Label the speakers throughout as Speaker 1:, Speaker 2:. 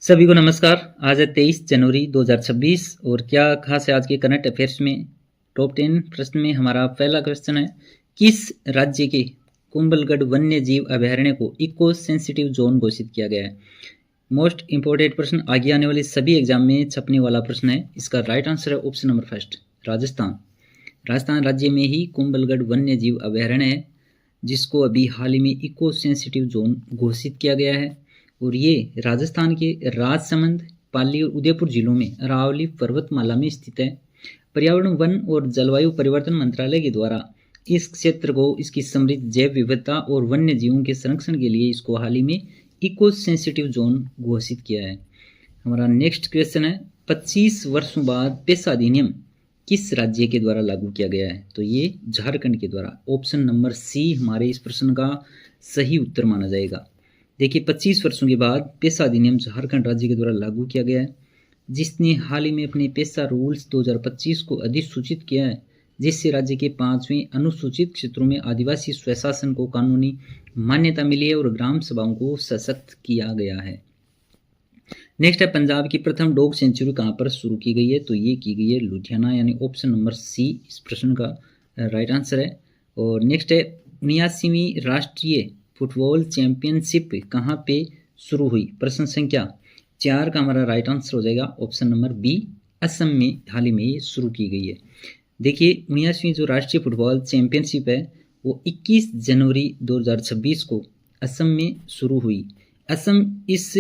Speaker 1: सभी को नमस्कार। आज है 23 जनवरी 2026 और क्या खास है आज के करंट अफेयर्स में। टॉप 10 प्रश्न में हमारा पहला क्वेश्चन है, किस राज्य के कुंभलगढ़ वन्य जीव अभयारण्य को इको सेंसिटिव जोन घोषित किया गया है। मोस्ट इंपोर्टेंट प्रश्न, आगे आने वाले सभी एग्जाम में छपने वाला प्रश्न है। इसका राइट आंसर है option number first, Rajasthan. Rajasthan राज्य में ही कुंभलगढ़ वन्य जीव अभयारण्य है, जिसको अभी हाल ही में इको सेंसिटिव जोन घोषित किया गया है। और ये राजस्थान के राजसमंद, पाली और उदयपुर जिलों में अरावली पर्वतमाला में स्थित है। पर्यावरण, वन और जलवायु परिवर्तन मंत्रालय के द्वारा इस क्षेत्र को इसकी समृद्ध जैव विविधता और वन्य जीवों के संरक्षण के लिए इसको हाल ही में इको सेंसिटिव जोन घोषित किया है। हमारा नेक्स्ट क्वेश्चन है, 25 वर्षों बाद पेशा अधिनियम किस राज्य के द्वारा लागू किया गया है? तो ये झारखंड के द्वारा। ऑप्शन नंबर सी हमारे इस प्रश्न का सही उत्तर माना जाएगा। देखिए, 25 वर्षों के बाद पेशा अधिनियम झारखंड राज्य के द्वारा लागू किया गया है, जिसने हाल ही में अपने पेशा रूल्स 2025 को अधिसूचित किया है, जिससे राज्य के 5वें अनुसूचित क्षेत्रों में आदिवासी स्वशासन को कानूनी मान्यता मिली है और ग्राम सभाओं को सशक्त किया गया है। नेक्स्ट है, पंजाब की प्रथम डॉग सेंचुरी कहाँ पर शुरू की गई है? तो ये की गई है लुधियाना, यानी ऑप्शन नंबर सी इस प्रश्न का राइट आंसर है। और नेक्स्ट है, 79वीं राष्ट्रीय फुटबॉल चैंपियनशिप कहाँ पे शुरू हुई? प्रश्न संख्या 4 का हमारा राइट आंसर हो जाएगा ऑप्शन नंबर बी, असम में हाल ही में ये शुरू की गई है। देखिए, 79वीं जो राष्ट्रीय फुटबॉल चैंपियनशिप है वो 21 जनवरी 2026 को असम में शुरू हुई। असम इस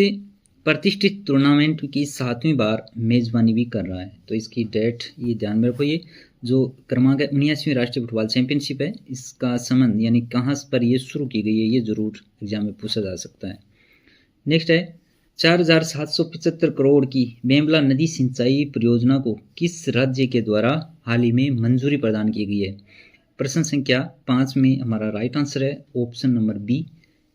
Speaker 1: प्रतिष्ठित टूर्नामेंट की 7वीं बार मेजबानी भी कर रहा है, तो इसकी डेट ये ध्यान में रखो। ये जो क्रमांक है 79वीं राष्ट्रीय फुटबॉल चैंपियनशिप है, इसका संबंध यानी कहाँ पर ये शुरू की गई है, ये जरूर एग्जाम में पूछा जा सकता है। नेक्स्ट है, 4775 करोड़ की बेमला नदी सिंचाई परियोजना को किस राज्य के द्वारा हाल ही में मंजूरी प्रदान की गई है? प्रश्न संख्या 5 में हमारा राइट आंसर है ऑप्शन नंबर बी,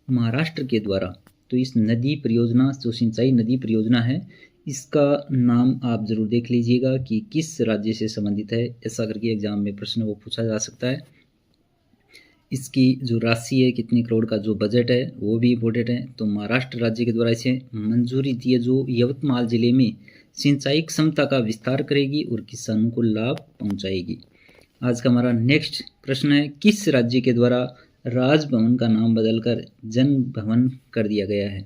Speaker 1: महाराष्ट्र के द्वारा। तो इस नदी परियोजना, जो सिंचाई नदी परियोजना है, इसका नाम आप जरूर देख लीजिएगा कि किस राज्य से संबंधित है। ऐसा करके एग्जाम में प्रश्न वो पूछा जा सकता है। इसकी जो राशि है, कितने करोड़ का जो बजट है, वो भी इम्पोर्टेंट है। तो महाराष्ट्र राज्य के द्वारा इसे मंजूरी दी है, जो यवतमाल जिले में सिंचाई क्षमता का विस्तार करेगी और किसानों को लाभ पहुंचाएगी। आज का हमारा नेक्स्ट प्रश्न है, किस राज्य के द्वारा राजभवन का नाम बदलकर जन भवन कर दिया गया है?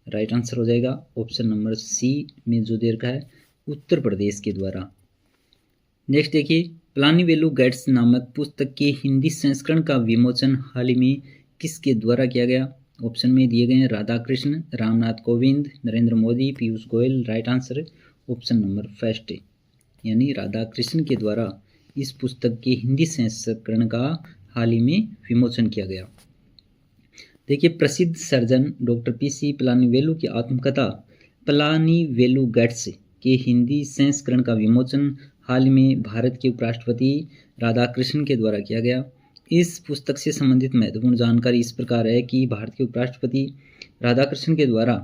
Speaker 1: राइट आंसर हो जाएगा ऑप्शन नंबर सी में जो दे रखा है, उत्तर प्रदेश के द्वारा। नेक्स्ट देखिए, पलानी वेलु गाइड्स नामक पुस्तक के हिंदी संस्करण का विमोचन हाल ही में किसके द्वारा किया गया? ऑप्शन में दिए गए हैं Radha Krishna, Ramnath Kovind, Narendra Modi, Piyush Goyal. Right answer option number first, यानी राधा कृष्ण के द्वारा इस पुस्तक के हिंदी संस्करण का हाल ही में विमोचन किया गया। देखिए, प्रसिद्ध सर्जन डॉक्टर पीसी पलानीवेलु की आत्मकथा पलानीवेलु गाइड्स के हिंदी संस्करण का विमोचन हाल ही में भारत के उपराष्ट्रपति राधाकृष्णन के द्वारा किया गया। इस पुस्तक से संबंधित महत्वपूर्ण जानकारी इस प्रकार है कि भारत के उपराष्ट्रपति राधाकृष्णन के द्वारा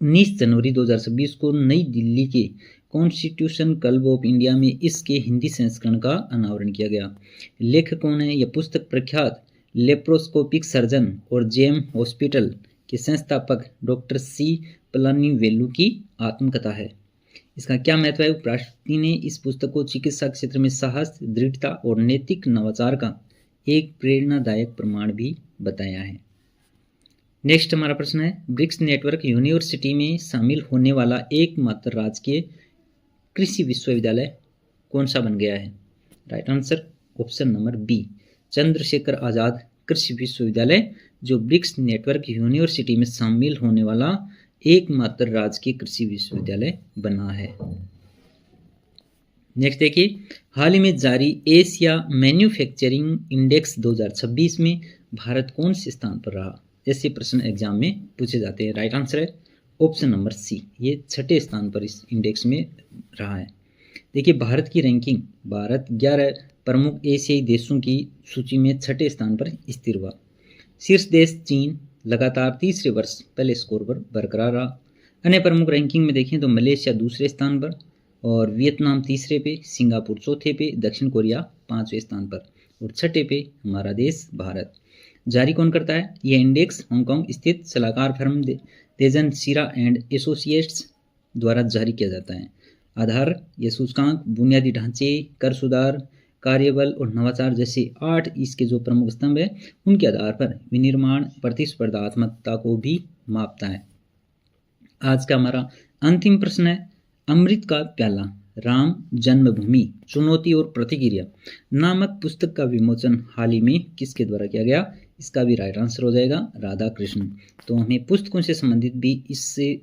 Speaker 1: 19 जनवरी 2026 को नई दिल्ली के कॉन्स्टिट्यूशन क्लब ऑफ इंडिया में इसके हिंदी संस्करण का अनावरण किया गया। लेखक कौन है? यह पुस्तक प्रख्यात लेप्रोस्कोपिक सर्जन और जेम हॉस्पिटल के संस्थापक डॉक्टर सी पलानीवेलु की आत्मकथा है। इसका क्या महत्व है? उपराष्ट्रपति ने इस पुस्तक को चिकित्सा क्षेत्र में साहस, दृढ़ता और नैतिक नवाचार का एक प्रेरणादायक प्रमाण भी बताया है। नेक्स्ट हमारा प्रश्न है, ब्रिक्स नेटवर्क यूनिवर्सिटी में शामिल होने वाला एकमात्र राजकीय कृषि विश्वविद्यालय कौन सा बन गया है? Right answer option number B, Chandrashekhar Azad Krishi Vishwavidyalaya, जो ब्रिक्स नेटवर्क यूनिवर्सिटी में शामिल होने वाला एकमात्र राजकीय कृषि विश्वविद्यालय बना है। नेक्स्ट देखिए, हाल ही में जारी एशिया मैन्युफैक्चरिंग इंडेक्स 2026 में भारत कौन से स्थान पर रहा? ऐसे प्रश्न एग्जाम में पूछे जाते हैं। राइट आंसर है ऑप्शन नंबर सी, ये 6ठे स्थान पर इस इंडेक्स में रहा है। देखिए, भारत की रैंकिंग, भारत 11 प्रमुख एशियाई देशों की सूची में 6ठे स्थान पर स्थिर हुआ। शीर्ष देश चीन लगातार तीसरे वर्ष पहले स्कोर पर बरकरार रहा। अन्य प्रमुख रैंकिंग में देखें तो मलेशिया दूसरे स्थान पर और वियतनाम तीसरे पे, सिंगापुर चौथे पे, दक्षिण कोरिया 5वें स्थान पर और 6ठे पे हमारा देश भारत। जारी कौन करता है? यह इंडेक्स हांगकांग स्थित सलाहकार firm Tejan Sira and associates द्वारा जारी किया जाता है। आधार, यह सूचकांक बुनियादी ढांचे, कर सुधार, कार्यबल और नवाचार जैसे 8 इसके जो प्रमुख स्तंभ है उनके आधार पर विनिर्माण प्रतिस्पर्धात्मकता को भी मापता है। आज का हमारा अंतिम प्रश्न है, अमृत का प्याला राम जन्मभूमि चुनौती और प्रतिक्रिया नामक पुस्तक का विमोचन हाल ही में किसके द्वारा किया गया? इसका भी राइट आंसर हो जाएगा राधा कृष्ण। तो हमें पुस्तकों से संबंधित भी इससे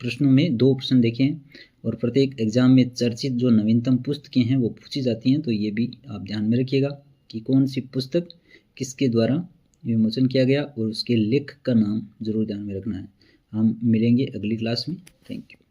Speaker 1: प्रश्नों में 2 प्रश्न देखे हैं और प्रत्येक एग्जाम में चर्चित जो नवीनतम पुस्तकें हैं वो पूछी जाती हैं, तो ये भी आप ध्यान में रखिएगा कि कौन सी पुस्तक किसके द्वारा विमोचन किया गया और उसके लेखक का नाम जरूर ध्यान में रखना है। हम मिलेंगे अगली क्लास में। Thank you.